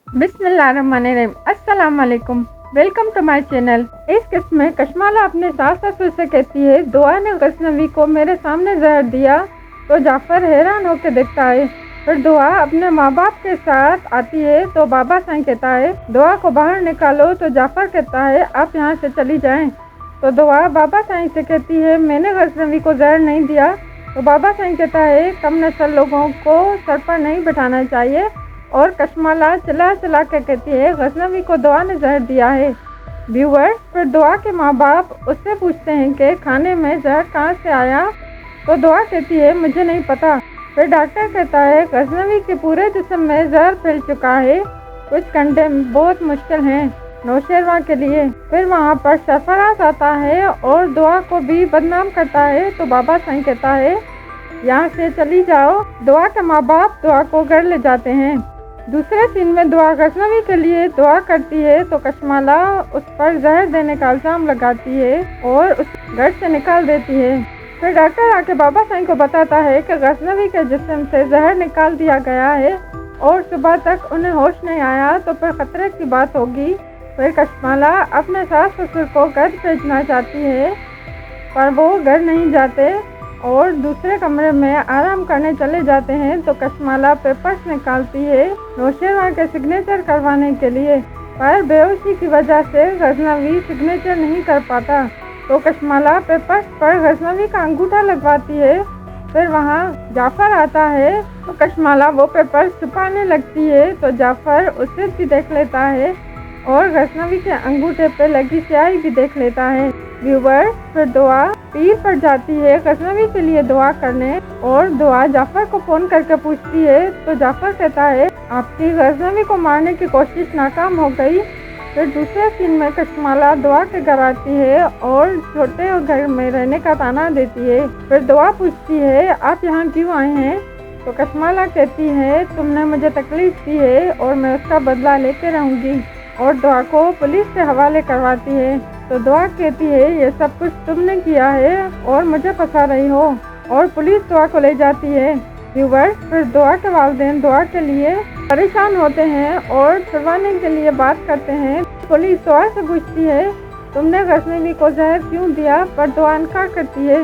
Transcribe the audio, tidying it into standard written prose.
बिस्मिल्लाहिर्रहमानिर्रहीम। अस्सलाम वालेकुम, वेलकम टू माय चैनल। इस किस्म में कशमाला अपने सास ससुर से कहती है, दुआ ने गजनवी को मेरे सामने जहर दिया। तो जाफ़र हैरान होकर देखता है। फिर दुआ अपने माँ बाप के साथ आती है तो बाबा साईं कहता है, दुआ को बाहर निकालो। तो जाफ़र कहता है, आप यहाँ से चली जाएं। तो दुआ बाबा साईं से कहती है, मैंने गजनवी को जहर नहीं दिया। तो बाबा साईं कहता है, कम नस्ल लोगों को सर पर नहीं बिठाना चाहिए। और कशमाला चिल्ला चिल्ला कर कहती है, गजनवी को दुआ ने जहर दिया है। व्यूअर्स, फिर दुआ के माँ बाप उससे पूछते हैं कि खाने में जहर कहाँ से आया। तो दुआ कहती है, मुझे नहीं पता। फिर डॉक्टर कहता है, गजनवी के पूरे जिस्म में जहर फैल चुका है, कुछ घंटे बहुत मुश्किल हैं नौशेरवा के लिए। फिर वहाँ पर सरफराज आता है और दुआ को भी बदनाम करता है। तो बाबा साईं कहता है, यहाँ से चली जाओ। दुआ के माँ बाप दुआ को घर ले जाते हैं। दूसरे सीन में दुआ गजनवी के लिए दुआ करती है तो कशमाला उस पर जहर देने का इल्ज़ाम लगाती है और उस घर से निकाल देती है। फिर डॉक्टर आके बाबा साईं को बताता है कि गजनवी के जिस्म से जहर निकाल दिया गया है और सुबह तक उन्हें होश नहीं आया, तो फिर खतरे की बात होगी। फिर कशमाला अपने सास ससुर को घर भेजना चाहती है, पर वो घर नहीं जाते और दूसरे कमरे में आराम करने चले जाते हैं। तो कशमाला पेपर्स निकालती है नौशेरवा के सिग्नेचर करवाने के लिए, पर बेहोशी की वजह से गजनवी सिग्नेचर नहीं कर पाता। तो कशमाला पेपर्स पर गजनवी का अंगूठा लगवाती है। फिर वहाँ जाफ़र आता है तो कशमाला वो पेपर्स छुपाने लगती है। तो जाफ़र उसे भी देख लेता है और गजनवी के अंगूठे पे लगी स्याही भी देख लेता है। व्यूअर्स, फिर दुआ पीर पर जाती है गजनवी के लिए दुआ करने और दुआ जाफ़र को फ़ोन करके पूछती है। तो जाफ़र कहता है, आपकी गजनवी को मारने की कोशिश नाकाम हो गई। फिर दूसरे सीन में कशमाला दुआ के घर आती है और छोटे घर में रहने का ताना देती है। फिर दुआ पूछती है, आप यहाँ क्यों आए हैं। तो कशमाला कहती है, तुमने मुझे तकलीफ़ दी है और मैं उसका बदला लेके रहूँगी। और दुआ को पुलिस से हवाले करवाती है। तो दुआ कहती है, ये सब कुछ तुमने किया है और मुझे फंसा रही हो। और पुलिस दुआ को ले जाती है। व्यूअर्स, फिर दुआ के वालिदैन दुआ के लिए परेशान होते हैं और छुड़वाने के लिए बात करते हैं। पुलिस दुआ से पूछती है, तुमने गजनवी को जहर क्यों दिया, पर दुआ इनकार करती है।